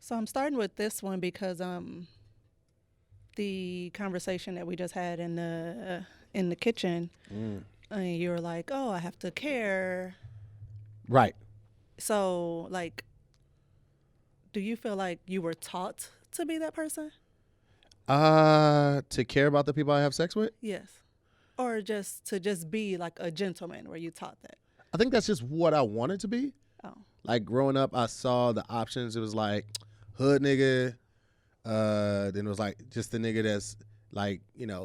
So I'm starting with this one because the conversation that we just had in the kitchen, and you were like, "Oh, I have to care." Right. So, like, do you feel like you were taught to be that person? To care about the people I have sex with? Yes. Or just to just be like a gentleman, were you taught that? I think that's just what I wanted to be. Oh. Like growing up, I saw the options. It was like hood nigga. Then it was like just the nigga that's like,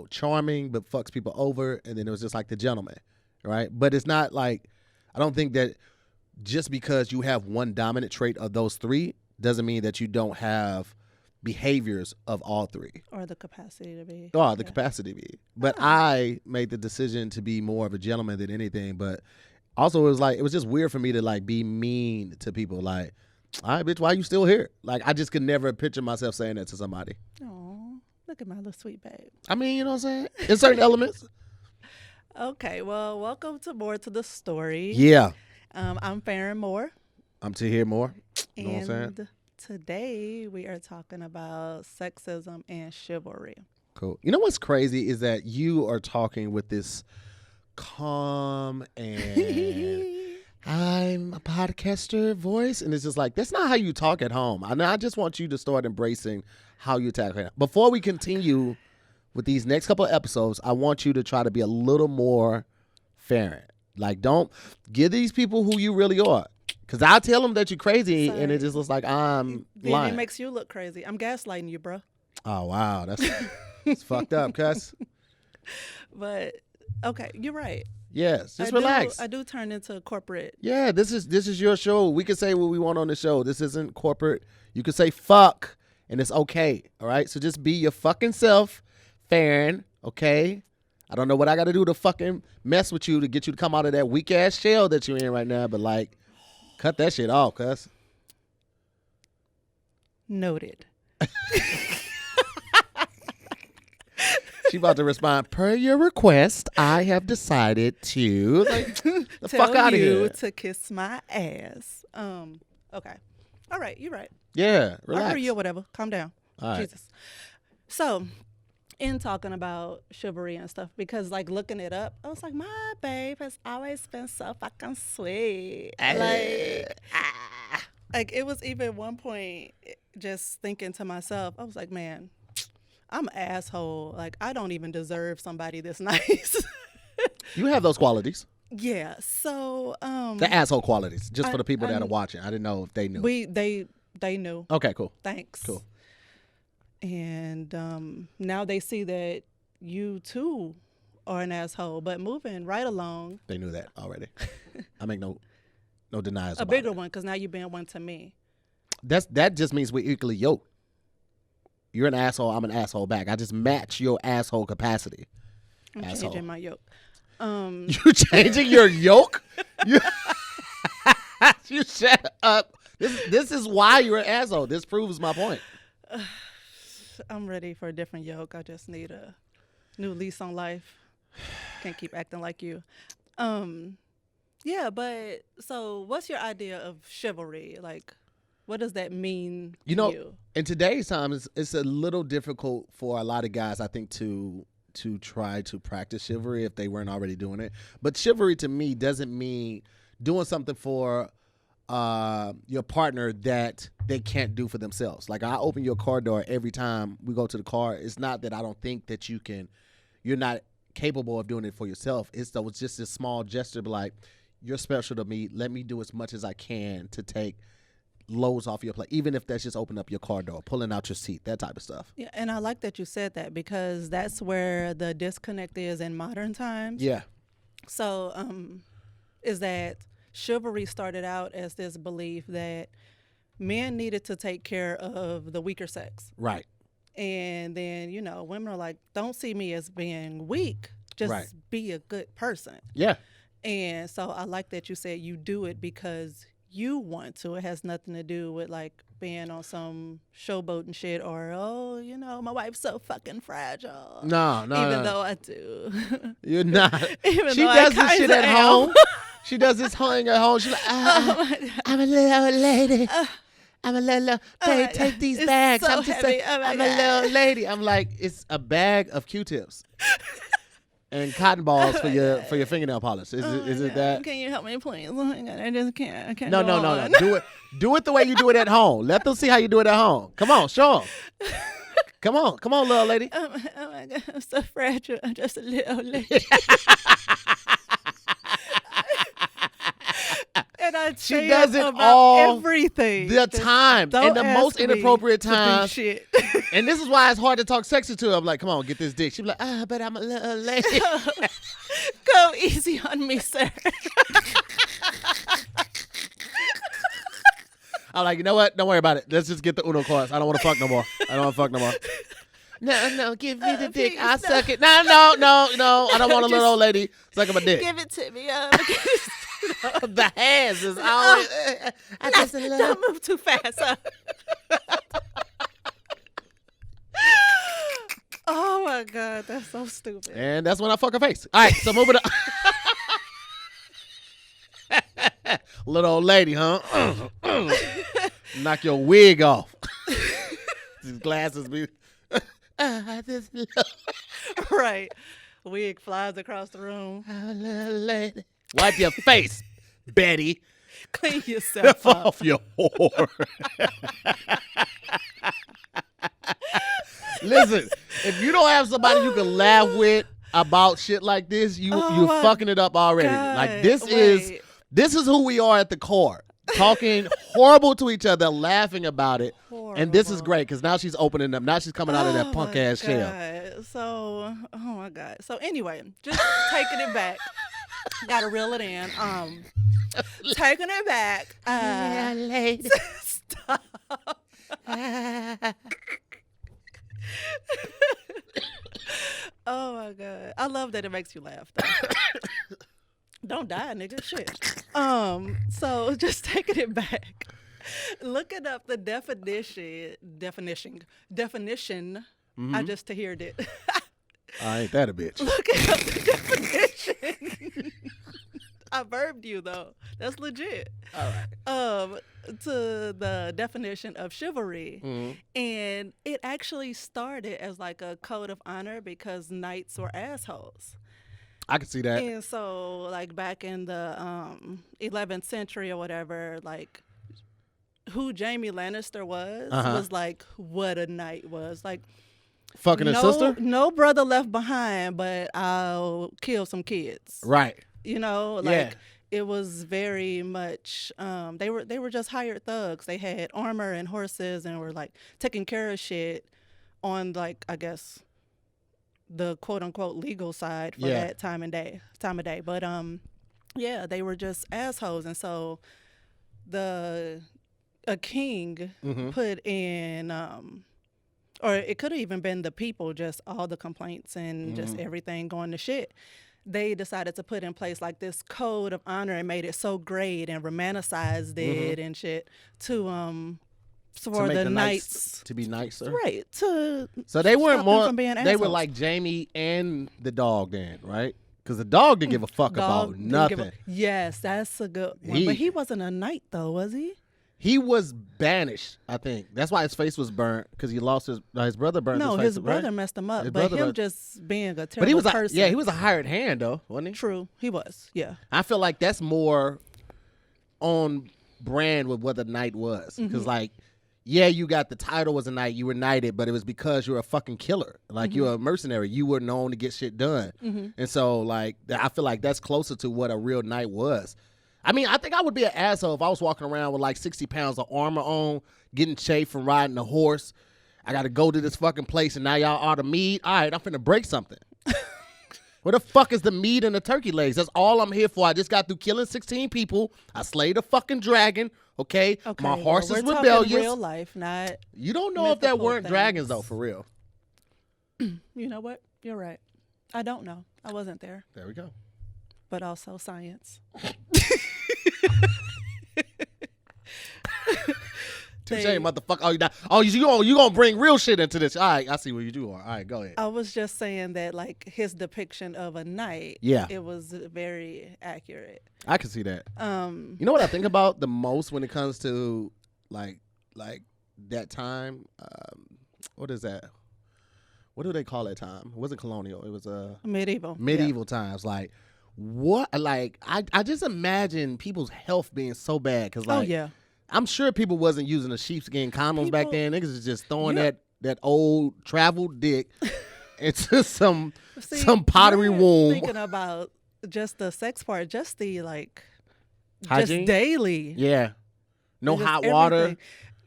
charming but fucks people over. And then it was just like the gentleman, right? But it's not like, I don't think that just because you have one dominant trait of those three doesn't mean that you don't have behaviors of all three. Or the capacity to be. Oh, the capacity to be. But I made the decision to be more of a gentleman than anything. But also it was just weird for me to like be mean to people. Like, all right, bitch, why you still here? Like, I just could never picture myself saying that to somebody. Oh, look at my little sweet babe. I mean, you know what I'm saying? In certain elements. Okay, well, welcome to More to the Story. Yeah. I'm Farron Moore. I'm to hear more. You know what I'm saying? And today we are talking about sexism and chivalry. Cool. You know what's crazy is that you are talking with this calm and I'm a podcaster voice, and it's just like, that's not how you talk at home. I just want you to start embracing how you talk. Before we continue with these next couple of episodes, I want you to try to be a little more Farron. Like, don't give these people who you really are. Because I'll tell them that you're crazy, and it just looks like I'm lying. It makes you look crazy. I'm gaslighting you, bro. Oh, wow. That's fucked up, cuz. But, okay, you're right. Yes, just relax. I do turn into corporate. Yeah, this is your show. We can say what we want on the show. This isn't corporate. You can say fuck, and it's okay. All right? So just be your fucking self, Farron, okay? I don't know what I got to do to fucking mess with you to get you to come out of that weak-ass shell that you're in right now, but, like, cut that shit off, cuz. Noted. She about to respond, per your request, I have decided to, like, the fuck out of here. To kiss my ass. Okay. All right, you're right. Yeah, relax. I hear you or whatever. Calm down. All right. Jesus. So, in talking about chivalry and stuff, because like looking it up, I was like, my babe has always been so fucking sweet. Like it was even one point just thinking to myself, I was like, man, I'm an asshole. Like I don't even deserve somebody this nice. You have those qualities. Yeah. So the asshole qualities, just for the people that are watching. I didn't know if they knew. They knew. Okay, cool. Thanks. Cool. And now they see that you too are an asshole. But moving right along, they knew that already. I make no denials. A bigger one, because now you've been one to me. That just means we're equally yoked. You're an asshole. I'm an asshole back. I just match your asshole capacity. I'm asshole. changing my yoke. You changing your yoke? You shut up. This is why you're an asshole. This proves my point. I'm ready for a different yoke. I just need a new lease on life. Can't keep acting like you. Yeah, but so what's your idea of chivalry? Like, what does that mean to you? In today's time, it's a little difficult for a lot of guys, I think, to try to practice chivalry if they weren't already doing it. But chivalry to me doesn't mean doing something for your partner that they can't do for themselves. Like I open your car door every time we go to the car. It's not that I don't think that you're not capable of doing it for yourself. It's just this small gesture, but like, you're special to me. Let me do as much as I can to take loads off your plate, even if that's just opening up your car door, pulling out your seat, that type of stuff. Yeah, and I like that you said that because that's where the disconnect is in modern times. Yeah. So, is that chivalry started out as this belief that men needed to take care of the weaker sex. Right. And then, women are like, don't see me as being weak. Just be a good person. Yeah. And so I like that you said you do it because you want to. It has nothing to do with like being on some showboat and shit or, my wife's so fucking fragile. No. Even though I do. You're not. Even she though does I this shit at home. She does this thing at home. She's like, I'm a little old lady. I'm a little Oh my take God. these It's bags. so I'm just heavy. Oh my I'm God. a little lady. I'm like, it's a bag of Q-tips and cotton balls Oh for my your God. fingernail polish. Is Oh it is my it God. that? Can you help me, please? Oh my God, I just can't. I can't No, go no, no, on. no. Do it the way you do it at home. Let them see how you do it at home. Come on, show them. Come on, little lady. Oh my God, I'm so fragile. I'm just a little lady. And I'd She say does it about all everything. the Just time don't and the ask most me inappropriate to do times. shit. And this is why it's hard to talk sexy to her. I'm like, come on, get this dick. She be like, but I'm a little lady. Go easy on me, sir. I'm like, you know what? Don't worry about it. Let's just get the Uno cards. I don't want to fuck no more. No, give me the dick. Please, I'll no. suck it. No. I don't want a little old lady sucking my dick. Give it to me. The hands is always. I just a little. Don't move too fast. Oh my God, that's so stupid. And that's when I fuck her face. All right, so moving on. Little old lady, huh? Knock your wig off. These glasses be. Right. Wig flies across the room. Little lady. Wipe your face, Betty. Clean yourself up. Off your whore. Listen, if you don't have somebody you can laugh with about shit like this, you're my fucking it up already. God. Like this Wait. is who we are at the core. Talking horrible to each other, laughing about it. And this is Horrible. great because now she's opening up. Now she's coming out of that punk my ass shell. God. So, oh my God. So anyway, just taking it back. Gotta reel it in. Taking it back. lady. Stop. Oh my God. I love that it makes you laugh though. Don't die, nigga. Shit. So just taking it back. Looking up the definition. I just heard it. I ain't that a bitch. Looking up the definition. I verbed you though. That's legit. All right. To the definition of chivalry. Mm-hmm. And it actually started as like a code of honor because knights were assholes. I can see that. And so like back in the 11th century or whatever, like who Jamie Lannister was like what a knight was. Like Fucking his sister? No brother left behind, but I'll kill some kids. Right. You know, like it was very much they were just hired thugs. They had armor and horses and were like taking care of shit on like I guess the quote unquote legal side for that time of day. But yeah, they were just assholes, and so a king put in or it could have even been the people, just all the complaints and just everything going to shit. They decided to put in place like this code of honor and made it so great and romanticized it and shit to for the knights to be nicer. Right. To So they weren't stop them more from being they were assholes. like Jamie and the dog then, right? Because the dog didn't give a fuck Dog about didn't give nothing. yes, that's a good one. But he wasn't a knight though, was he? He was banished, I think. That's why his face was burnt, because he lost his brother burned No, his face. his brother messed him up. His But brother him just being a terrible But he was person. he was a hired hand though, wasn't he? True. He was. Yeah. I feel like that's more on brand with what the knight was. Because like, yeah, you got the title as a knight, you were knighted, but it was because you're a fucking killer. Like you're a mercenary. You were known to get shit done. And so like, I feel like that's closer to what a real knight was. I mean, I think I would be an asshole if I was walking around with like 60 pounds of armor on, getting chafed from riding a horse. I got to go to this fucking place and now y'all order meat. All right, I'm finna break something. Where the fuck is the meat and the turkey legs? That's all I'm here for. I just got through killing 16 people. I slayed a fucking dragon, okay? My horse well, is we're talking rebellious. real life, not. You don't know if that mythical weren't dragons, things. though, for real. You know what? You're right. I don't know. I wasn't there. There we go. But also science. Touche, motherfucker. You gonna bring real shit into this. All right, I see what you do are. All right, go ahead. I was just saying that, like, his depiction of a knight, it was very accurate. I can see that. You know what I think about the most when it comes to like like that time. What is that? What do they call that time? It wasn't colonial. It was medieval times. Like what? Like I just imagine people's health being so bad because like Oh yeah. I'm sure people wasn't using the sheepskin condoms back People- then. Niggas was just throwing Yeah. that old travel dick into some See, pottery you're womb. Thinking about just the sex part, just the like, Hygiene? just daily. Yeah. No Just hot water. everything.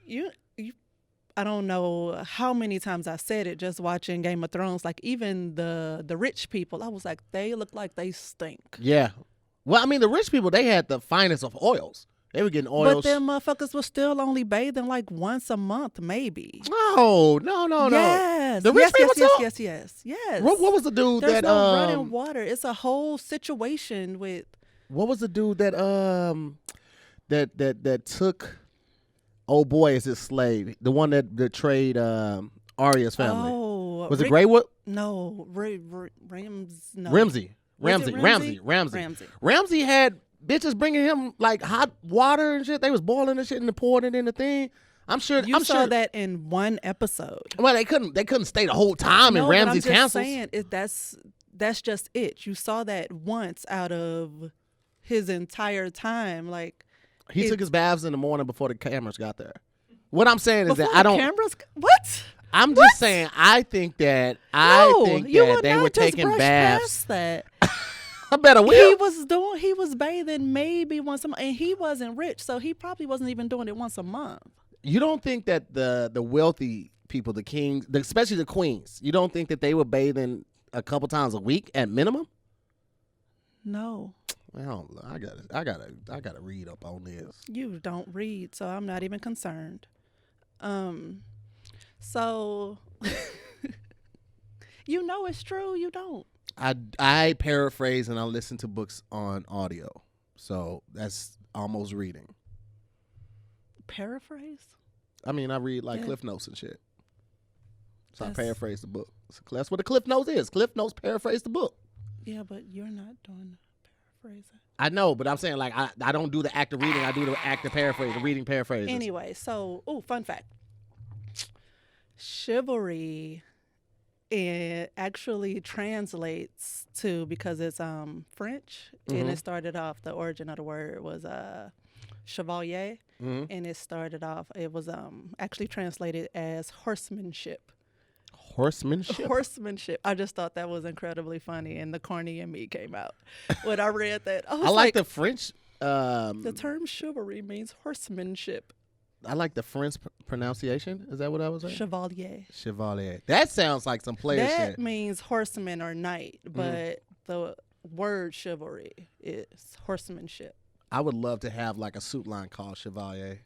You, I don't know how many times I said it just watching Game of Thrones. Like even the rich people, I was like, they look like they stink. Yeah. Well, I mean, the rich people, they had the finest of oils. They were getting oils. But them motherfuckers were still only bathing like once a month, maybe. No. Yes. The rich yes, people yes, too? yes. What was the dude There's that no running water. It's a whole situation with. what was the dude that that took old boy as his slave? The one that betrayed Arya's family. Oh, Was it Greywood? No, Rams. No. Ramsey. Was it Ramsey. Ramsey had bitches bringing him like hot water and shit. They was boiling the shit and pouring it in the thing. I'm sure. You I'm saw sure that in one episode. Well, they couldn't stay the whole time in No, Ramsey's but I'm just castles. saying that's just it. You saw that once out of his entire time. Like He took his baths in the morning before the cameras got there. What I'm saying is before that I don't. cameras. What? I'm What? just saying. I think that You would they not were just taking brush baths. past that. I better will. He was bathing maybe once a month, and he wasn't rich, so he probably wasn't even doing it once a month. You don't think that the wealthy people, the kings, especially the queens, you don't think that they were bathing a couple times a week at minimum? No, Well, I gotta read up on this. you don't read, so I'm not even concerned. So you know it's true. You don't. I paraphrase and I listen to books on audio, so that's almost reading. Paraphrase. I mean, I read like Yeah. Cliff Notes and shit. So I That's- paraphrase the book. So that's what a Cliff Notes is. Cliff Notes paraphrase the book. Yeah, but you're not doing paraphrasing. I know, but I'm saying like I don't do the act of reading. I do the act of paraphrase, the reading paraphrase. Anyway, so fun fact. Chivalry it actually translates to because it's French and it started off the origin of the word was chevalier and it was actually translated as horsemanship. Horsemanship. Horsemanship. I just thought that was incredibly funny and the corny in me came out when I read that. I was I like the French. the term chivalry means horsemanship. I like the French pronunciation. Is that what I was saying? Chevalier. Chevalier. That sounds like some player That shit. means horseman or knight, but the word chivalry is horsemanship. I would love to have like a suit line called Chevalier.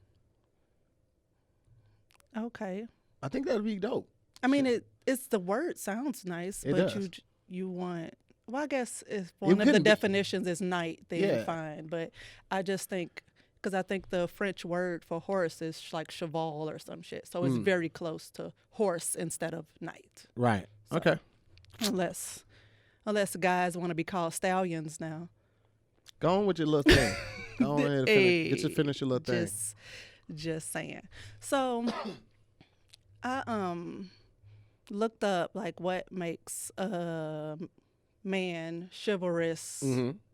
Okay. I think that would be dope. I mean, it's the word sounds nice, It but does. you want. Well, I guess if You one of the couldn't be- definitions is knight, then Yeah. fine. But I just think because I think the French word for horse is like cheval or some shit, so it's very close to horse instead of knight. Right. Okay. Unless guys want to be called stallions now. Go on with your little thing. Go on ahead and finish. Get to finish your little thing. Just saying. So I looked up like what makes a man chivalrous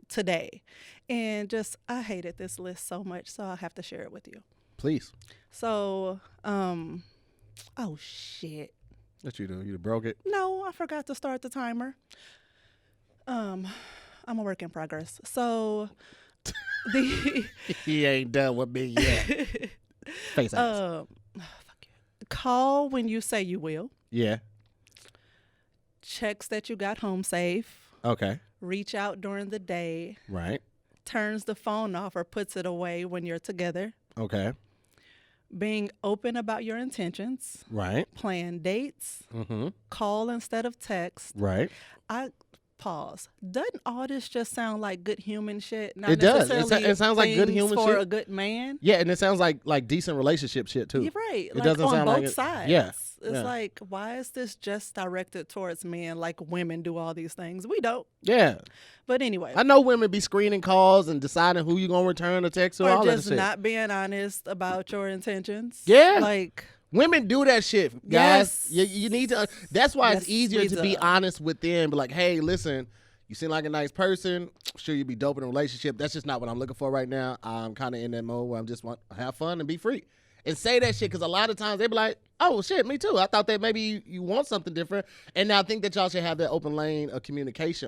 today. And just I hated this list so much, so I'll have to share it with you. Please. So, oh shit. What you do? You broke it? No, I forgot to start the timer. I'm a work in progress. So the He ain't done with me yet. Face ass. fuck you. Call when you say you will. Yeah. Checks that you got home safe. Okay. Reach out during the day. Right. Turns the phone off or puts it away when you're together. Okay. Being open about your intentions. Right. Plan dates. Mm-hmm. Call instead of text. Right. I pause. Doesn't all this just sound like good human shit? Not It does. necessarily It sounds like good things human for shit. a good man. Yeah, and it sounds like decent relationship shit too. You're right. It like doesn't on sound both like it- sides. yeah. It's Yeah. like, why is this just directed towards men? Like women do all these things. We don't. Yeah. But anyway. I know women be screening calls and deciding who you gonna return a text to, Or all that just shit. not being honest about your intentions. Yeah. Like, women do that shit, guys. Yes. You need to. That's why it's Yes, easier we to be do. honest with them. Be like, hey, listen, you seem like a nice person. Sure, you'd be dope in a relationship. That's just not what I'm looking for right now. I'm kind of in that mode where I'm just want to have fun and be free. And say that shit, because a lot of times they be like, oh shit, me too. I thought that maybe you want something different. And now I think that y'all should have that open line of communication.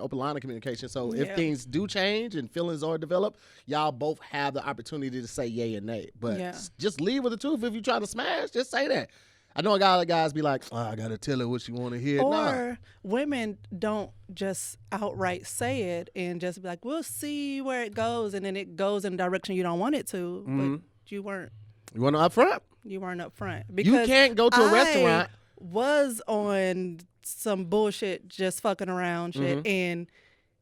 So if Yeah. things do change and feelings are developed, y'all both have the opportunity to say yay and nay. But Yeah. just leave with the truth. If you try to smash, just say that. I know a lot of guys be like, oh, I gotta tell her what she want to hear. Nah. or women don't just outright say it and just be like, we'll see where it goes, and then it goes in a direction you don't want it to. Mhm. But you weren't You want to up front? up front. You Because can't go to a restaurant. was on some bullshit, just fucking around shit, Mm-hmm. and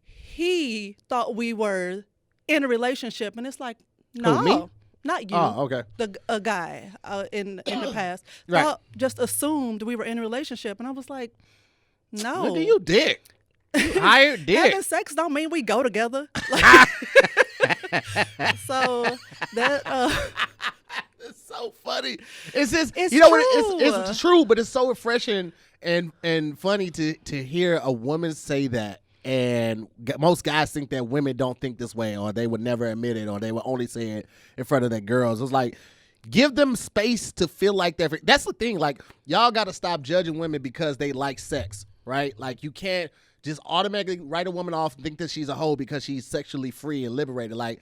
he thought we were in a relationship, and it's like, no, me? not you. Oh, okay. A guy in the past Right. thought, just assumed we were in a relationship, and I was like, no. Look at you, dick. You hired dick. Having sex don't mean we go together. Like, so that It's so funny. It's just It's you know what? true. It's true, but it's so refreshing and funny to hear a woman say that. And most guys think that women don't think this way, or they would never admit it, or they would only say it in front of their girls. It's like, give them space to feel like they're free. That's the thing. Like, y'all got to stop judging women because they like sex, right? Like, you can't just automatically write a woman off and think that she's a hoe because she's sexually free and liberated. Like,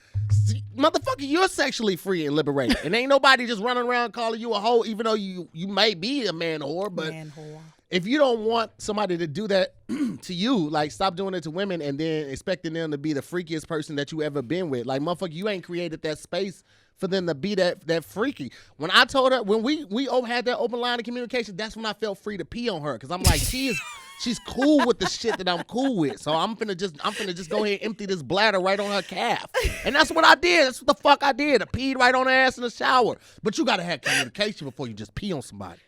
motherfucker, you're sexually free and liberated. And ain't nobody just running around calling you a hoe, even though you may be a man whore. But man whore. if you don't want somebody to do that to you, like, stop doing it to women and then expecting them to be the freakiest person that you ever been with. Like, motherfucker, you ain't created that space for them to be that freaky. When I told her, when we had that open line of communication, that's when I felt free to pee on her, because I'm like, she's cool with the shit that I'm cool with. So I'm finna just go ahead and empty this bladder right on her calf. And that's what I did. That's what the fuck I did. I peed right on her ass in the shower. But you gotta have communication before you just pee on somebody.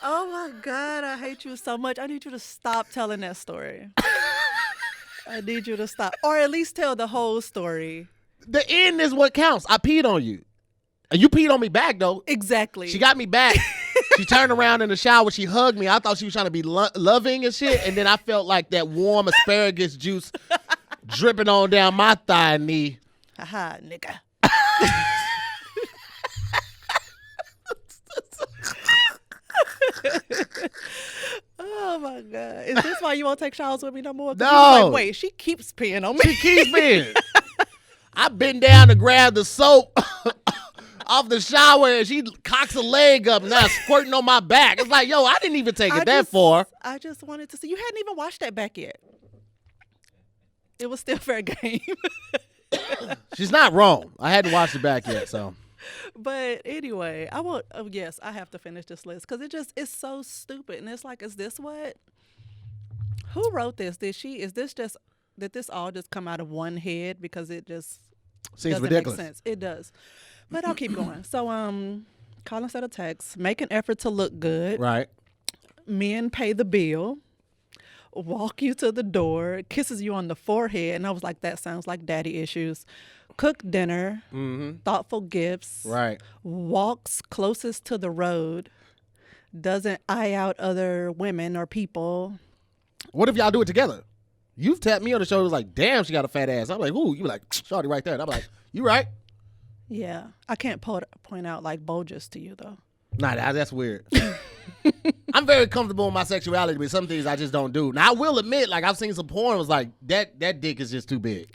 Oh my God, I hate you so much. I need you to stop telling that story. I need you to stop. Or at least tell the whole story. The end is what counts. I peed on you. And you peed on me back, though. Exactly. She got me back. She turned around in the shower. She hugged me. I thought she was trying to be loving and shit. And then I felt like that warm asparagus juice dripping on down my thigh and knee. Haha, nigga. Oh my God. Is this why you won't take showers with me no more? 'Cause you was No. like, wait, she keeps peeing on me. She keeps being. I bend down to grab the soap off the shower, and she cocks a leg up, now squirting on my back. It's like, yo, I didn't even take it that far. I just wanted to see. You hadn't even watched that back yet. It was still fair game. She's not wrong. I hadn't watched it back yet, so. But anyway, I will. Oh, yes, I have to finish this list because it's so stupid, and it's like, is this what? Who wrote this? Did this all just come out of one head because it just Seems doesn't ridiculous. make sense? It does, but I'll keep going. So, call instead of text. Make an effort to look good. Right. Men pay the bill. Walk you to the door. Kisses you on the forehead, and I was like, that sounds like daddy issues. Cook dinner. Mm-hmm. Thoughtful gifts. Right. Walks closest to the road. Doesn't eye out other women or people. What if y'all do it together? You've tapped me on the shoulder, like, damn, she got a fat ass. I'm like, ooh, you be like, shawty right there. And I'm like, you right. Yeah. I can't point out like bulges to you though. Nah, that's weird. I'm very comfortable in my sexuality, but some things I just don't do. Now, I will admit, like, I've seen some porn, it was like, that dick is just too big.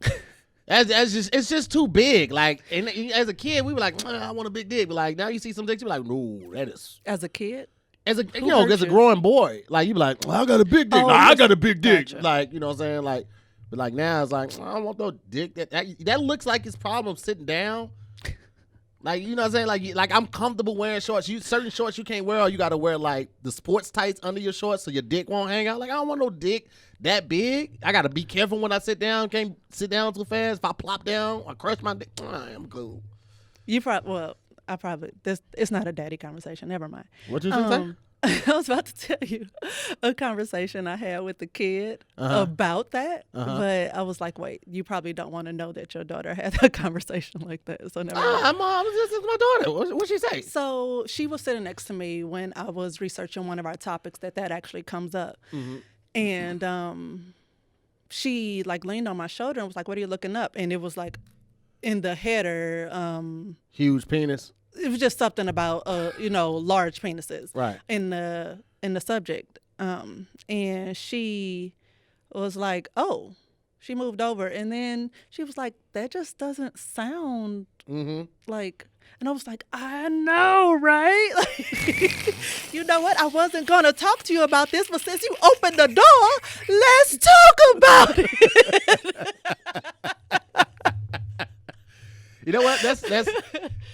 It's just too big. Like, and as a kid, we were like, I want a big dick. But like, now you see some dicks, you're like, no, that is. As a kid? As a hurt as a you? growing boy, like you be like, I got a big dick. Oh, Nah, I yes. got a big dick. Gotcha. Like, you know what I'm saying? Like, but like now it's like, I don't want no dick. That looks like his problem sitting down. Like, you know what I'm saying? Like I'm comfortable wearing shorts. Certain shorts you can't wear, or you got to wear like the sports tights under your shorts so your dick won't hang out. Like, I don't want no dick that big. I got to be careful when I sit down. Can't sit down too fast. If I plop down, I crush my dick. I'm cool. You probably, well, it's not a daddy conversation. Never mind. What you say? I was about to tell you a conversation I had with the kid about that, but I was like, wait, you probably don't want to know that your daughter had a conversation like that. So never mind. This is my daughter. What'd she say? So she was sitting next to me when I was researching one of our topics that actually comes up. And she like leaned on my shoulder and was like, what are you looking up? And it was like in the header. Huge penis. It was just something about large penises, right, in the subject, and she was like, oh, she moved over, and then she was like, that just doesn't sound like, and I was like, I know, right? Like, you know what, I wasn't gonna talk to you about this, but since you opened the door, let's talk about it. You know what? That's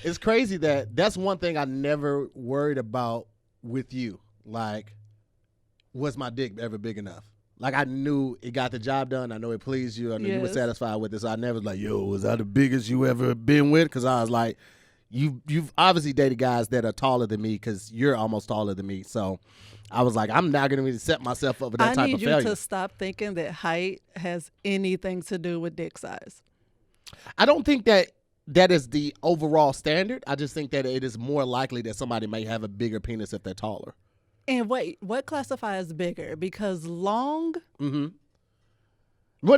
it's crazy that's one thing I never worried about with you. Like, was my dick ever big enough? Like, I knew it got the job done. I know it pleased you. I know you were satisfied with it. So I never was like, yo, was that the biggest you ever been with? Because I was like, you've obviously dated guys that are taller than me because you're almost taller than me. So I was like, I'm not going to set myself up for that type of failure. I need you to stop thinking that height has anything to do with dick size. I don't think that is the overall standard. I just think that it is more likely that somebody may have a bigger penis if they're taller. And wait, what classifies bigger? Because long? Well,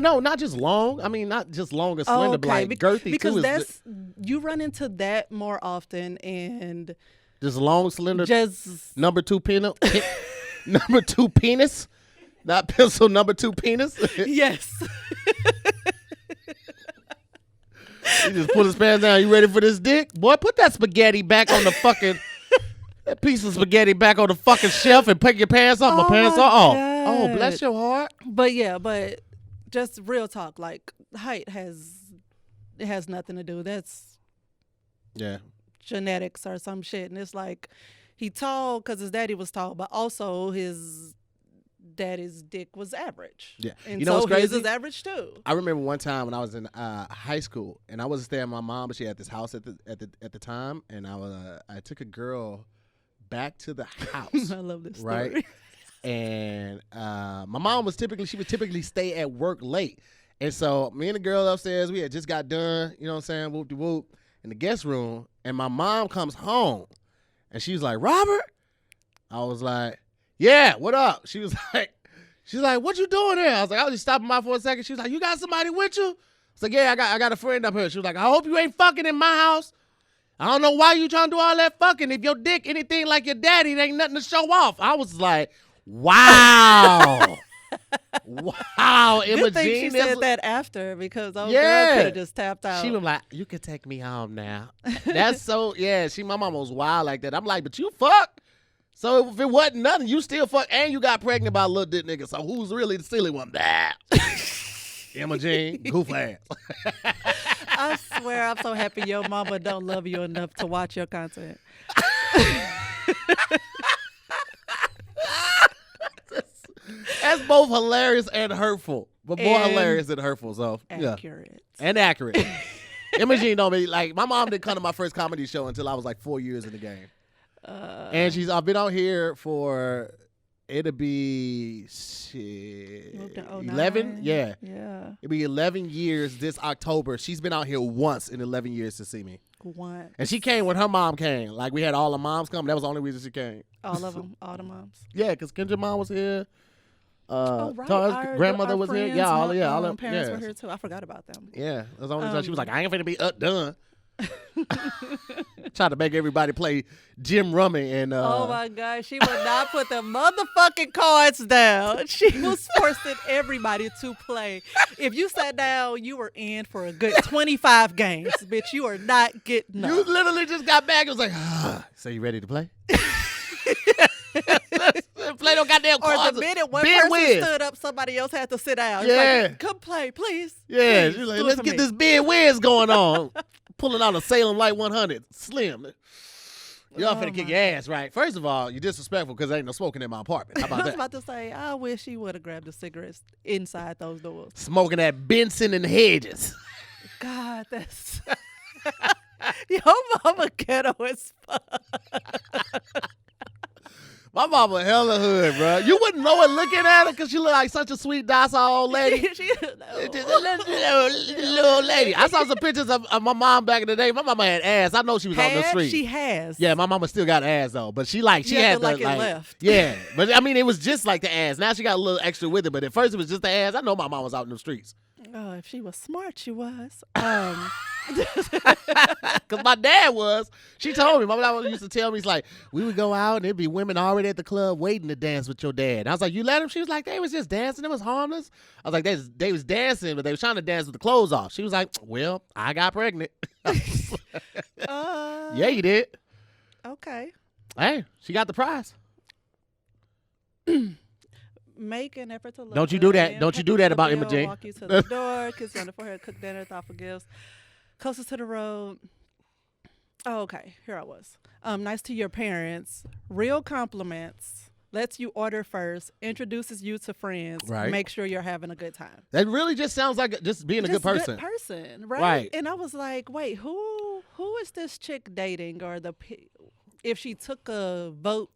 no, not just long. I mean, not just long and slender, but like girthy because too. Because you run into that more often, and just long, slender, just number 2 penis, number 2 penis, not pencil, number 2 penis. Yes. He just put his pants down. You ready for this dick? Boy, put that spaghetti back on the fucking, that piece of spaghetti back on the fucking shelf and pick your pants off. My pants are off. Oh, bless your heart. But just real talk, like height has nothing to do. That's genetics or some shit. And it's like, he tall because his daddy was tall, but also his daddy's dick was average. Yeah. And you know what's crazy? His is average too. I remember one time when I was in high school and I wasn't staying with my mom, but she had this house at the time, and I took a girl back to the house. I love this story. Right? And my mom would typically stay at work late. And so me and the girl upstairs, we had just got done, you know what I'm saying, whoop-de-whoop, in the guest room, and my mom comes home and she was like, Robert? I was like, yeah, what up? She's like, what you doing here? I was like, I was just stopping by for a second. She was like, you got somebody with you? I was like, yeah, I got a friend up here. She was like, I hope you ain't fucking in my house. I don't know why you trying to do all that fucking. If your dick anything like your daddy, it ain't nothing to show off. I was like, wow. Wow, Emma Good thing Jean. She said that after, because girl could have just tapped out. She was like, you can take me home now. That's so, my mama was wild like that. I'm like, but you fuck. So if it wasn't nothing, you still fuck, and you got pregnant by a little dick nigga. So who's really the silly one? That Emma Jean, goof ass. I swear, I'm so happy your mama don't love you enough to watch your content. That's both hilarious and hurtful, but more hilarious than hurtful. So accurate and accurate. Emma Jean don't be like, my mom didn't come to my first comedy show until I was like 4 years in the game. And I've been out here for, it'll be 11. Yeah. It'll be 11 years this October. She's been out here once in 11 years to see me. Once. And she came when her mom came. Like, we had all the moms come. That was the only reason she came. All of them, all the moms. Yeah, because Kendra's mom was here. Right. Our grandmother was here. Yeah, all the parents were here too. I forgot about them. Yeah, that's the only time she was like, I ain't finna be done. Trying to make everybody play Jim Rummy and oh my God, she would not put the motherfucking cards down. She was forcing everybody to play. If you sat down, you were in for a good 25 games, bitch. You are not getting up. You literally just got back and was like, so you ready to play? Play no goddamn cards. Or the minute one person stood up, somebody else had to sit down. Yeah. Like, come play, please. Yeah, please, like, let's get this bid whiz going on. Pulling out a Salem Light 100. Slim. Y'all finna kick your ass, right? First of all, you're disrespectful because there ain't no smoking in my apartment. How about that? I was about to say, I wish he would have grabbed the cigarettes inside those doors. Smoking that Benson and Hedges. God, that's... Your mama ghetto as fuck. My mama hella hood, bro. You wouldn't know it looking at her because she look like such a sweet, docile old lady. She Just a little lady. I saw some pictures of my mom back in the day. My mama had ass. I know she was on the street. She has. Yeah, my mama still got ass though, but she had it the left. Yeah, but I mean it was just like the ass. Now she got a little extra with it, but at first it was just the ass. I know my mom was out in the streets. Oh, if she was smart, she was. Because my dad was. She told me. My mom used to tell me, it's like, we would go out and there'd be women already at the club waiting to dance with your dad. And I was like, you let them? She was like, they was just dancing. It was harmless. I was like, they was dancing, but they was trying to dance with the clothes off. She was like, well, I got pregnant. Yeah, you did. Okay. Hey, she got the prize. Make an effort to look. Don't you do that. good, Don't you pick do up that the about bill, Imogen. Walk you to the door, kiss you on the forehead, cook dinner, thoughtful gifts. Closest to the road. Oh, okay. Here I was. Nice to your parents. Real compliments. Lets you order first. Introduces you to friends. Right. Make sure you're having a good time. That really just sounds like just being a good person. Good person, right? Right. And I was like, wait, who is this chick dating, or if she took a vote?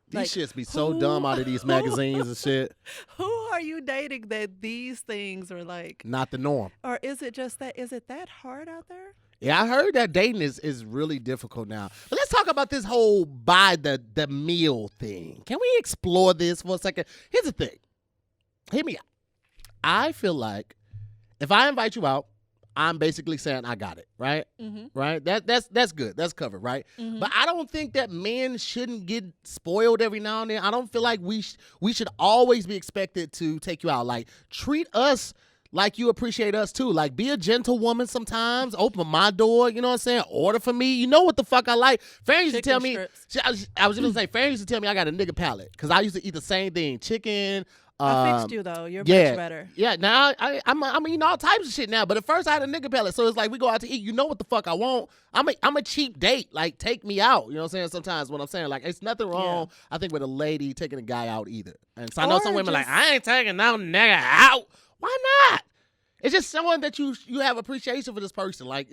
These shits be so dumb out of these magazines and shit. Who are you dating that these things are like? Not the norm. Or is it just that? Is it that hard out there? Yeah, I heard that dating is really difficult now. But let's talk about this whole buy the meal thing. Can we explore this for a second? Here's the thing. Hear me out. I feel like if I invite you out, I'm basically saying I got it, right? Mm-hmm. Right? That's good. That's covered, right? Mm-hmm. But I don't think that men shouldn't get spoiled every now and then. I don't feel like we should always be expected to take you out. Like, treat us like you appreciate us too. Like, be a gentle woman sometimes. Open my door, you know what I'm saying? Order for me. You know what the fuck I like. Farron used to tell me, I was just going to say, Farron used to tell me I got a nigga palate because I used to eat the same thing. Chicken. I fixed you though. You're much better. Yeah, now I'm eating all types of shit now. But at first I had a nigga palate. So it's like we go out to eat. You know what the fuck I want. I'm a cheap date. Like, take me out. You know what I'm saying? Sometimes what I'm saying, like, it's nothing wrong, I think, with a lady taking a guy out either. And so I know some women like, I ain't taking no nigga out. Why not? It's just someone that you have appreciation for this person. Like,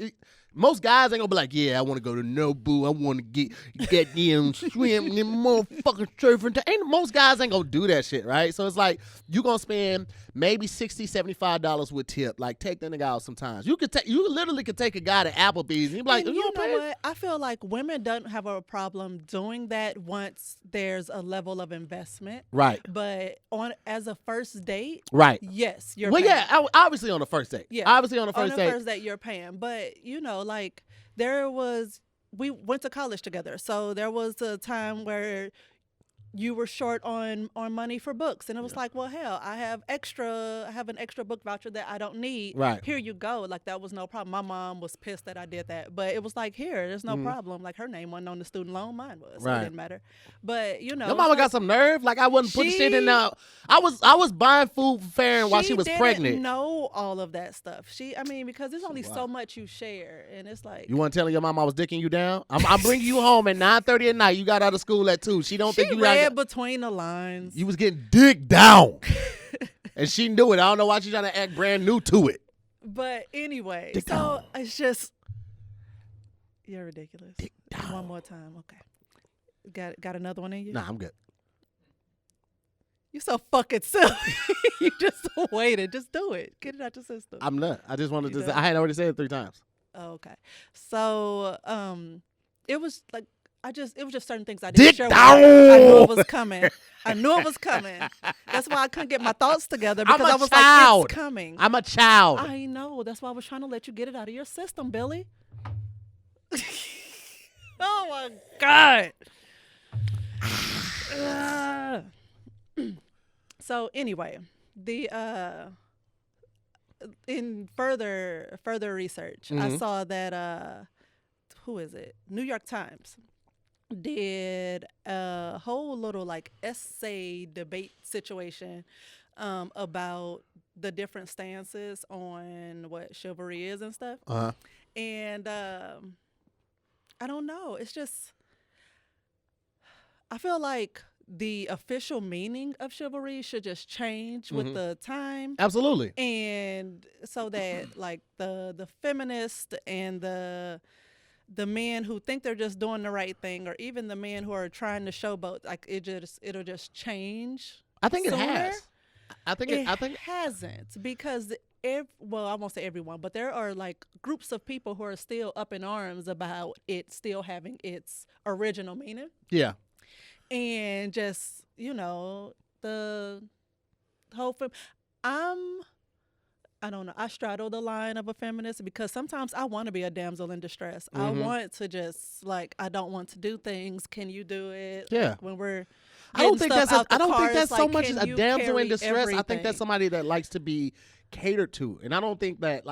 most guys ain't gonna be like, yeah, I want to go to Nobu. I want to get them swim them motherfucking surfing. Ain't most guys ain't gonna do that shit, right? So it's like you gonna spend maybe $60, $75 with tip. Like, take that nigga out sometimes. You literally could take a guy to Applebee's and you be like, and you know pay? what? I feel like women don't have a problem doing that once there's a level of investment. Right. But as a first date, right. Yes, you're well, paying. yeah, obviously on the first date. Yeah. Obviously on the first date. On the first date, you're paying. But, like, we went to college together. So there was a time where you were short on money for books. And it was like, well, hell, I have an extra book voucher that I don't need. Right. Here you go. Like, that was no problem. My mom was pissed that I did that. But it was like, there's no problem. Like, her name wasn't on the student loan. Mine was. So it didn't matter. But, Your mama got some nerve. Like, I wasn't putting shit in now. I was buying food for Farron while she was pregnant. She didn't know all of that stuff. Because there's only so much you share. And it's like. You want to tell your mom I was dicking you down? I'm bringing you home at 9:30 at night. You got out of school at 2. She think you read between the lines. You was getting dick down. And she knew it. I don't know why she's trying to act brand new to it. But anyway, dick down. It's just, you're ridiculous. Dick down. One more time. Okay. Got another one in you? Nah, I'm good. You so fucking silly. You just waited. Just do it. Get it out your system. I'm not. I just wanted to say, I had already said it 3 times. Oh, okay. So, it was like, it was just certain things I didn't share. I knew it was coming. That's why I couldn't get my thoughts together because I was like, it's coming. I'm a child. I know. That's why I was trying to let you get it out of your system, Billy. Oh my God. So anyway, in further research, I saw that who is it? New York Times did a whole little like essay debate situation about the different stances on what chivalry is and stuff. Uh-huh. And I don't know. It's just, I feel like the official meaning of chivalry should just change with the time. Absolutely. And so that like the feminist and the the men who think they're just doing the right thing, or even the men who are trying to showboat, like it'll just change. I think it sooner. has. I think Hasn't, because well, I won't say everyone, but there are like groups of people who are still up in arms about it still having its original meaning, yeah. and just the whole film. I'm I don't know. I straddle the line of a feminist because sometimes I want to be a damsel in distress. I want to just like I don't want to do things. Can you do it? Yeah. Like when we're I don't think that's I don't think that's so like, much as a can you damsel in carry distress. I think everything? that's somebody that likes to be catered to, and I don't think that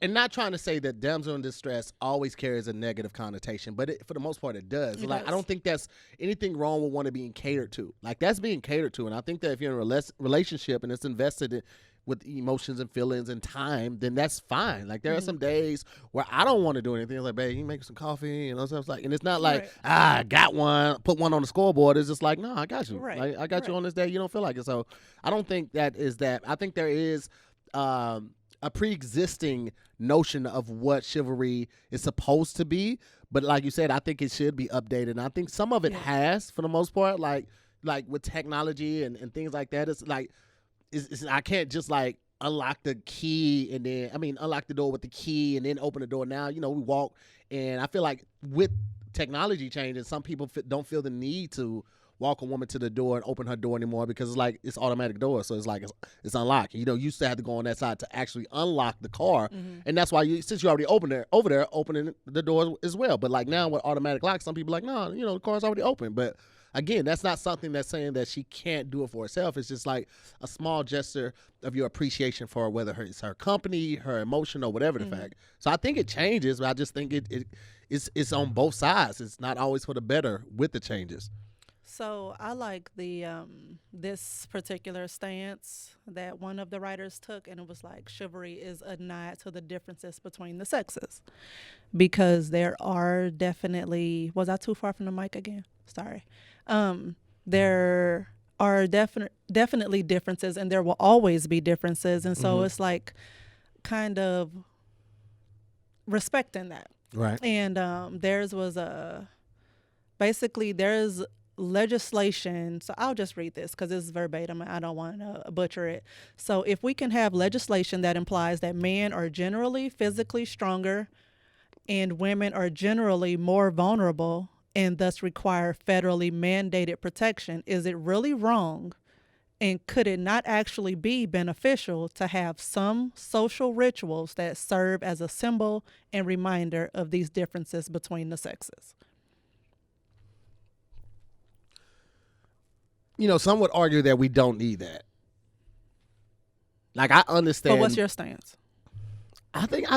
and not trying to say that damsel in distress always carries a negative connotation, but for the most part it does. It Like does. I don't think that's anything wrong with wanting being catered to. Like that's being catered to, and I think that if you're in a relationship and it's invested in with emotions and feelings and time, then that's fine. Like there are some days where I don't want to do anything. It's like, babe, you make some coffee, and stuff like, and it's not like I got one, put one on the scoreboard. It's just like, no, I got you. Right. Like, I got you on this day. You don't feel like it, so I don't think that is that. I think there is a pre-existing notion of what chivalry is supposed to be, but like you said, I think it should be updated. And I think some of it has, for the most part, like with technology and things like that. It's like. I can't just like unlock the key and then unlock the door with the key and then open the door. Now we walk, and I feel like with technology changing, some people don't feel the need to walk a woman to the door and open her door anymore because it's like it's automatic door, so it's like it's unlocked. You used to have to go on that side to actually unlock the car, and that's why since you already over there opening the door as well. But like now with automatic lock, some people are like no, the car's already open, but. Again, that's not something that's saying that she can't do it for herself. It's just like a small gesture of your appreciation for whether it's her company, her emotion, or whatever the fact. So I think it changes, but I just think it's on both sides. It's not always for the better with the changes. So I like the this particular stance that one of the writers took, and it was like chivalry is a nod to the differences between the sexes, because there are definitely. Was I too far from the mic again? Sorry. There are definitely differences, and there will always be differences, and so it's like kind of respecting that. Right. And theirs was basically there's legislation. So I'll just read this because it's verbatim. I don't want to butcher it. So if we can have legislation that implies that men are generally physically stronger and women are generally more vulnerable and thus require federally mandated protection, is it really wrong? And could it not actually be beneficial to have some social rituals that serve as a symbol and reminder of these differences between the sexes? Some would argue that we don't need that. Like I understand. But what's your stance? I think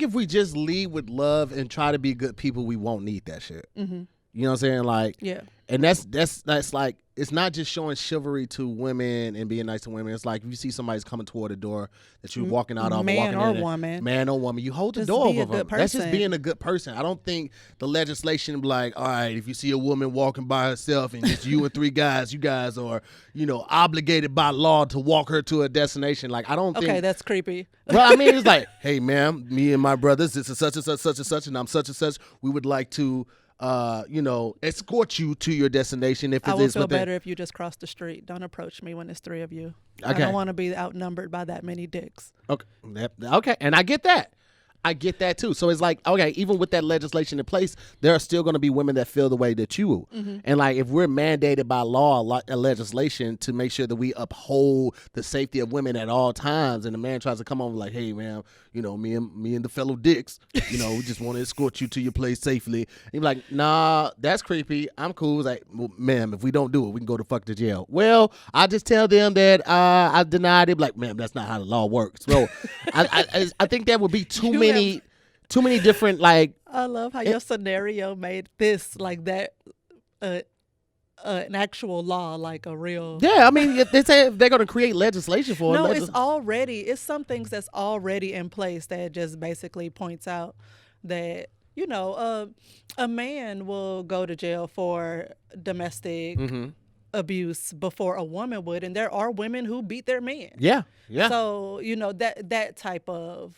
if we just lead with love and try to be good people, we won't need that shit. Mm-hmm. You know what I'm saying? Like, yeah. And that's like, it's not just showing chivalry to women and being nice to women. It's like if you see somebody's coming toward the door that you're walking out of, man or woman, you hold the door over them. That's just being a good person. I don't think the legislation be like, all right, if you see a woman walking by herself and it's you and three guys, you guys are, obligated by law to walk her to a destination. Like, I don't think. Okay, that's creepy. Well, I mean, it's like, hey, ma'am, me and my brothers, this is such and such, such and such, and I'm such and such. We would like to escort you to your destination. If it I would is feel within. better if you just cross the street. Don't approach me when there's three of you. Okay. I don't want to be outnumbered by that many dicks. Okay, and I get that. I get that too. So it's like, okay, even with that legislation in place, there are still going to be women that feel the way that you. And like, if we're mandated by law, a legislation to make sure that we uphold the safety of women at all times, and the man tries to come on like, hey, man, me and the fellow dicks, we just want to escort you to your place safely. And you're like, nah, that's creepy. I'm cool. It's like, well, ma'am, if we don't do it, we can go to fuck to jail. Well, I just tell them that I denied it. Like, ma'am, that's not how the law works. So I think that would be too many different, like. I love how your scenario made this like that an actual law, like a real. Yeah, I mean, they say they're going to create legislation for it. No, it's some things that's already in place that just basically points out that a man will go to jail for domestic abuse before a woman would, and there are women who beat their men. Yeah. So that type of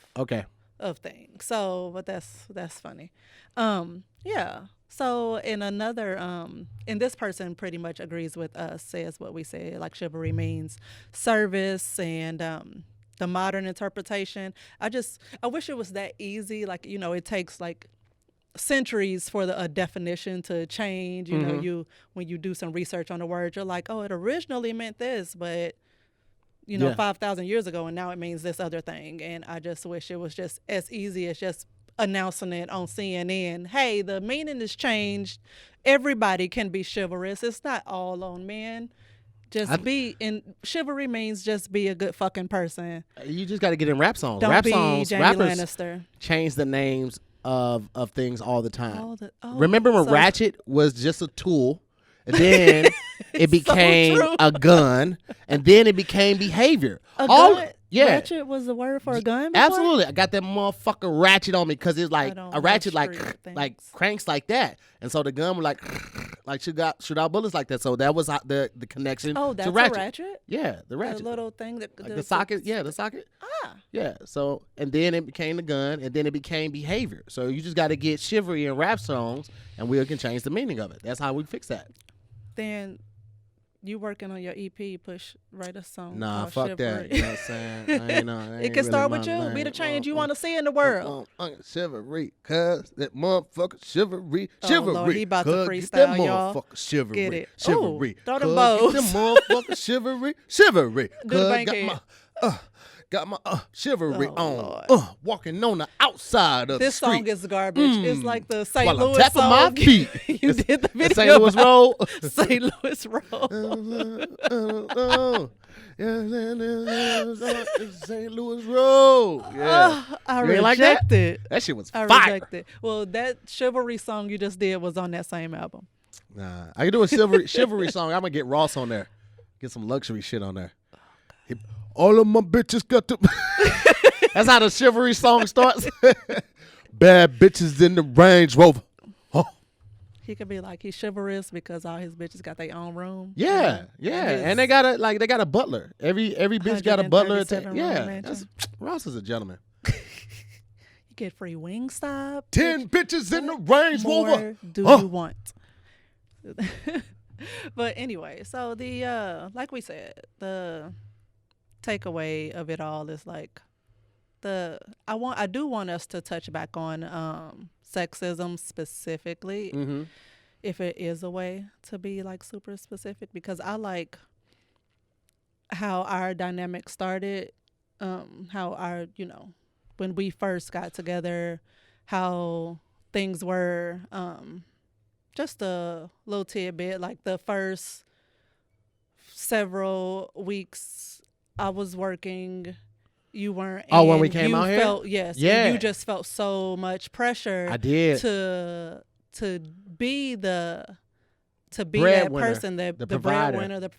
of things. So, but that's funny. Yeah. So in another and this person pretty much agrees with us, says what we say, like chivalry means service and the modern interpretation. I wish it was that easy. Like, it takes like centuries for a definition to change. You when you do some research on the word, you're like, oh, it originally meant this, but 5,000 years ago, and now it means this other thing. And I just wish it was just as easy as just announcing it on CNN. Hey, the meaning has changed. Everybody can be chivalrous. It's not all on men. Chivalry means just be a good fucking person. You just got to get in rap songs. Don't Rap be songs, Jamie rappers Lannister. change the names of things all the time. Oh, Remember when Ratchet was just a tool, and then it became a gun, and then it became behavior. Gun? Yeah. Ratchet was the word for a gun before? Absolutely. I got that motherfucker ratchet on me because it's like a ratchet like cranks like that. And so the gun was like shoot out bullets like that. So that was the connection to ratchet. A ratchet? Yeah, the ratchet. The little thing that the socket. Yeah, the socket. Ah. Yeah. So and then it became the gun, and then it became behavior. So you just got to get chivalry in rap songs, and we can change the meaning of it. That's how we fix that. Then you working on your EP, write a song. Nah, fuck chivalry. that. You know what I'm saying? I ain't it can start with you. Be the change you want to see in the world. Chivalry, cuz that motherfucker chivalry. Lord, he about to freestyle, y'all. Motherfucker chivalry. Get it. Chivalry. Throw them bows. Get them motherfucker chivalry. Chivalry. Do the bankhead. Got my chivalry on. Lord. Walking on the outside of the street. This song is garbage. It's like the St. While Louis I'm tapping song. my feet. You did the video. St. Louis Road. St. Louis Road. St. Louis Road. Yeah. I reject it. That shit was I fire. reject it. Well, that chivalry song you just did was on that same album. Nah, I can do a chivalry song. I'm gonna get Ross on there. Get some luxury shit on there. All of my bitches got to. That's how the chivalry song starts. Bad bitches in the Range Rover. Oh. He could be like he's chivalrous because all his bitches got their own room. Yeah, and they got a butler. Every bitch got a butler. Ross is a gentleman. You get free Wingstop. 10 bitches in the Range Rover. Do you want? But anyway, so the like we said, the takeaway of it all is like I do want us to touch back on sexism specifically, if it is a way to be like super specific, because I like how our dynamic started, how our when we first got together, how things were, just a little tidbit, like the first several weeks I was working, you weren't. Oh, when we came out here? Yes. Yeah. You just felt so much pressure. I did. To be that person, the breadwinner,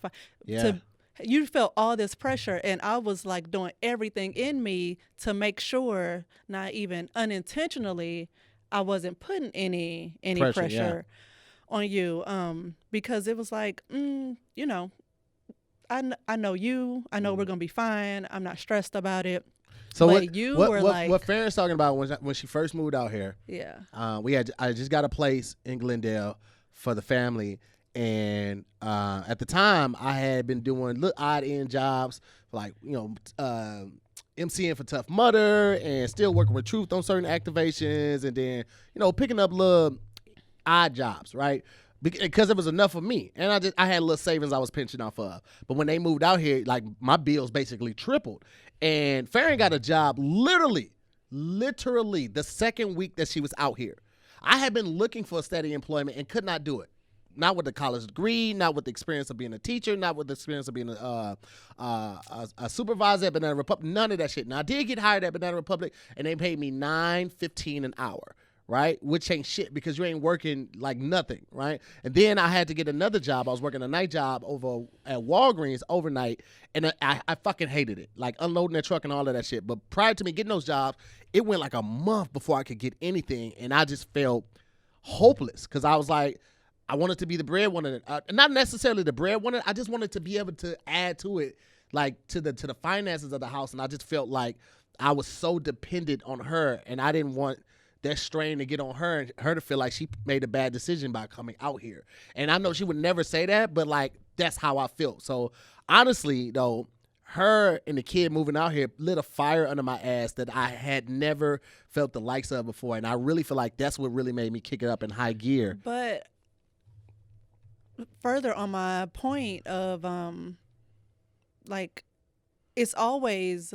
you felt all this pressure, and I was like doing everything in me to make sure, not even unintentionally, I wasn't putting any pressure on you, because it was like, I know you. I know we're gonna be fine. I'm not stressed about it. So but what Farron's talking about when she first moved out here? Yeah. I just got a place in Glendale for the family, and at the time I had been doing little odd end jobs, like MCing for Tough Mudder, and still working with Truth on certain activations, and then picking up little odd jobs, right? Because it was enough for me, and I had little savings I was pinching off of. But when they moved out here, like my bills basically tripled. And Farron got a job literally the second week that she was out here. I had been looking for a steady employment and could not do it. Not with the college degree, not with the experience of being a teacher, not with the experience of being a supervisor at Banana Republic, none of that shit. Now I did get hired at Banana Republic, and they paid me $9.15 an hour. Right? Which ain't shit because you ain't working like nothing, right? And then I had to get another job. I was working a night job over at Walgreens overnight, and I fucking hated it, like unloading that truck and all of that shit. But prior to me getting those jobs, it went like a month before I could get anything, and I just felt hopeless because I was like, I wanted to be the breadwinner, not necessarily the breadwinner. I just wanted to be able to add to it, like to the finances of the house, and I just felt like I was so dependent on her, and I didn't want that strain to get on her and her to feel like she made a bad decision by coming out here. And I know she would never say that, but like that's how I felt. So honestly, though, her and the kid moving out here lit a fire under my ass that I had never felt the likes of before. And I really feel like that's what really made me kick it up in high gear. But further on my point of like, it's always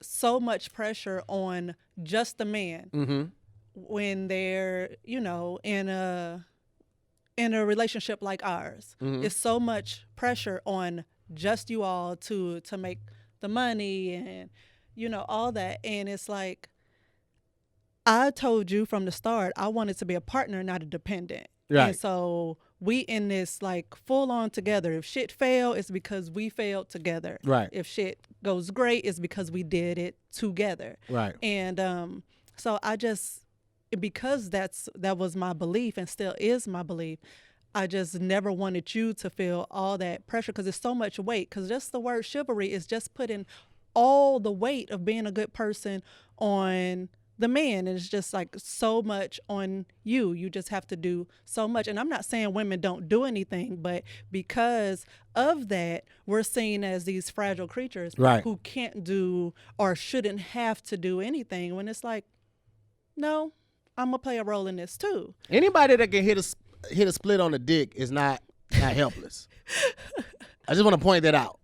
so much pressure on just the man when they're, you know, in a relationship like ours. It's so much pressure on just you all to make the money and, you know, all that. And it's like, I told you from the start, I wanted to be a partner, not a dependent. Right. And so we in this like full on together. If shit fail, it's because we failed together. Right. If shit goes great, it's because we did it together. Right. And so I just, because that was my belief and still is my belief, I just never wanted you to feel all that pressure because it's so much weight. Because just the word chivalry is just putting all the weight of being a good person on the man. And it's just like so much on you. You just have to do so much. And I'm not saying women don't do anything, but because of that, we're seen as these fragile creatures who can't do or shouldn't have to do anything. When it's like, no, I'm gonna play a role in this too. Anybody that can hit a split on the dick is not helpless. I just want to point that out.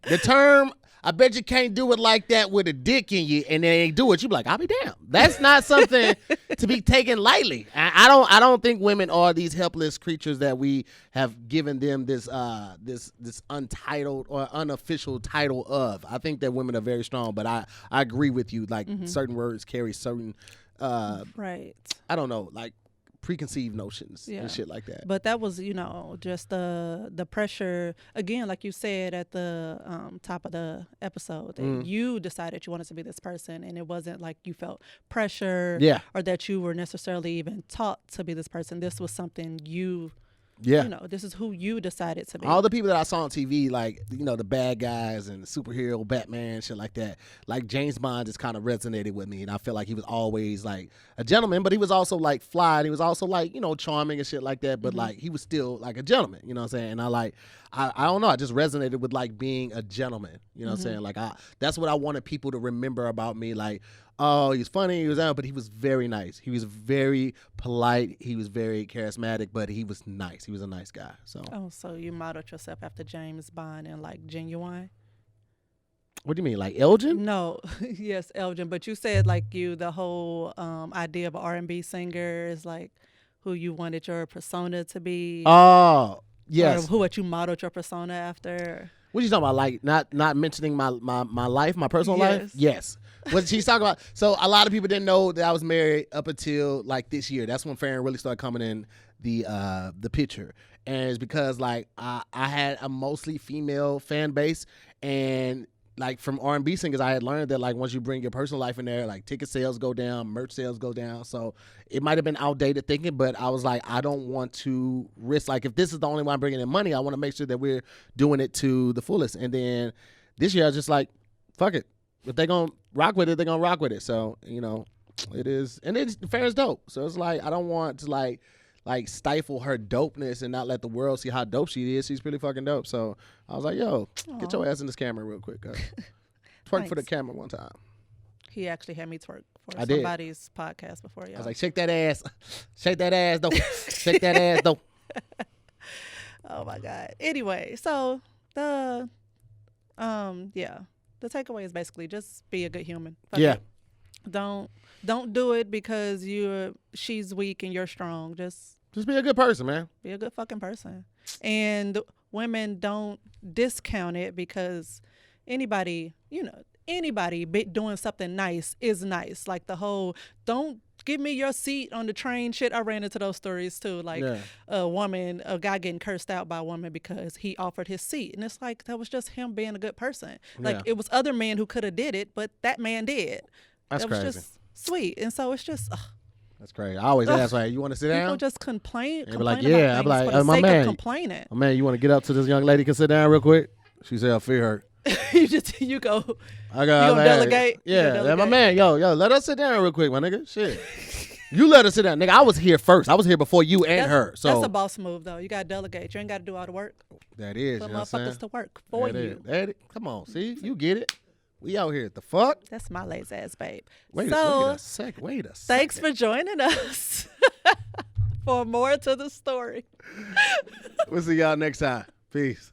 The term, I bet you can't do it like that with a dick in you, and they ain't do it. You be like, I'll be damned. That's not something to be taken lightly. I don't think women are these helpless creatures that we have given them this untitled or unofficial title of. I think that women are very strong, but I agree with you. Like certain words carry certain right. I don't know, like preconceived notions and shit like that. But that was, you know, just the pressure, again, like you said at the top of the episode, that you decided you wanted to be this person, and it wasn't like you felt pressure or that you were necessarily even taught to be this person. This was something you know, this is who you decided to be. All the people that I saw on TV, like, you know, the bad guys and the superhero Batman, shit like that, like James Bond just kind of resonated with me. And I feel like he was always like a gentleman, but he was also like fly. And he was also like, you know, charming and shit like that. But like, he was still like a gentleman, you know what I'm saying? And I don't know, I just resonated with like being a gentleman, you know what I'm saying? Like, that's what I wanted people to remember about me. Like, oh, he was funny, he was out, but he was very nice. He was very polite. He was very charismatic, but he was nice. He was a nice guy. So you modeled yourself after James Bond and like Genuine? What do you mean, like Elgin? No, yes, Elgin. But you said like the whole idea of an R&B singer is like who you wanted your persona to be. Oh, yes. Or what you modeled your persona after. What are you talking about? Like not mentioning my life, my personal life? Yes. What she's talking about. So a lot of people didn't know that I was married up until like this year. That's when Farron really started coming in the picture. And it's because like I had a mostly female fan base, and like from R&B singers, I had learned that like once you bring your personal life in there, like ticket sales go down, merch sales go down. So it might have been outdated thinking, but I was like, I don't want to risk, like if this is the only way I'm bringing in money, I want to make sure that we're doing it to the fullest. And then this year I was just like, fuck it. If they're going to rock with it, they're going to rock with it. So, you know, it is. And it's Farron's dope. So it's like, I don't want to like stifle her dopeness and not let the world see how dope she is. She's pretty fucking dope. So I was like, yo, get your ass in this camera real quick. Twerk for the camera one time. He actually had me twerk for somebody's podcast before, y'all. I was like, shake that ass. Shake that ass, though. Shake that ass, though. Oh, my God. Anyway, so the takeaway is basically just be a good human. Fuck it. Don't do it because she's weak and you're strong. Just be a good person, man. Be a good fucking person. And women, don't discount it because anybody doing something nice is nice. Like the whole, don't give me your seat on the train shit. I ran into those stories too. Like a guy getting cursed out by a woman because he offered his seat. And it's like, that was just him being a good person. Like it was other men who could have did it, but that man did. That's crazy. Was just sweet. And so it's just, that's crazy. I always ask, like, you want to sit down? People just complain. Be like, yeah. I'm like, for the my sake man, of complaining. My man, you want to get up to this young lady? Can sit down real quick? She said, I fear her. you go. I got. You gonna delegate? Yeah, You gonna my delegate? man. Yo, let us sit down real quick, my nigga. Shit. You let us sit down, nigga. I was here first. I was here before you and her. So that's a boss move, though. You gotta delegate. You ain't gotta do all the work. that is. Put You know what I'm motherfuckers saying? to work for That you. is. Come on, see, you get it. We out here. The fuck? That's my lazy ass babe. Wait so a second. Wait a second. thanks for joining us for more to the story. We'll see y'all next time. Peace.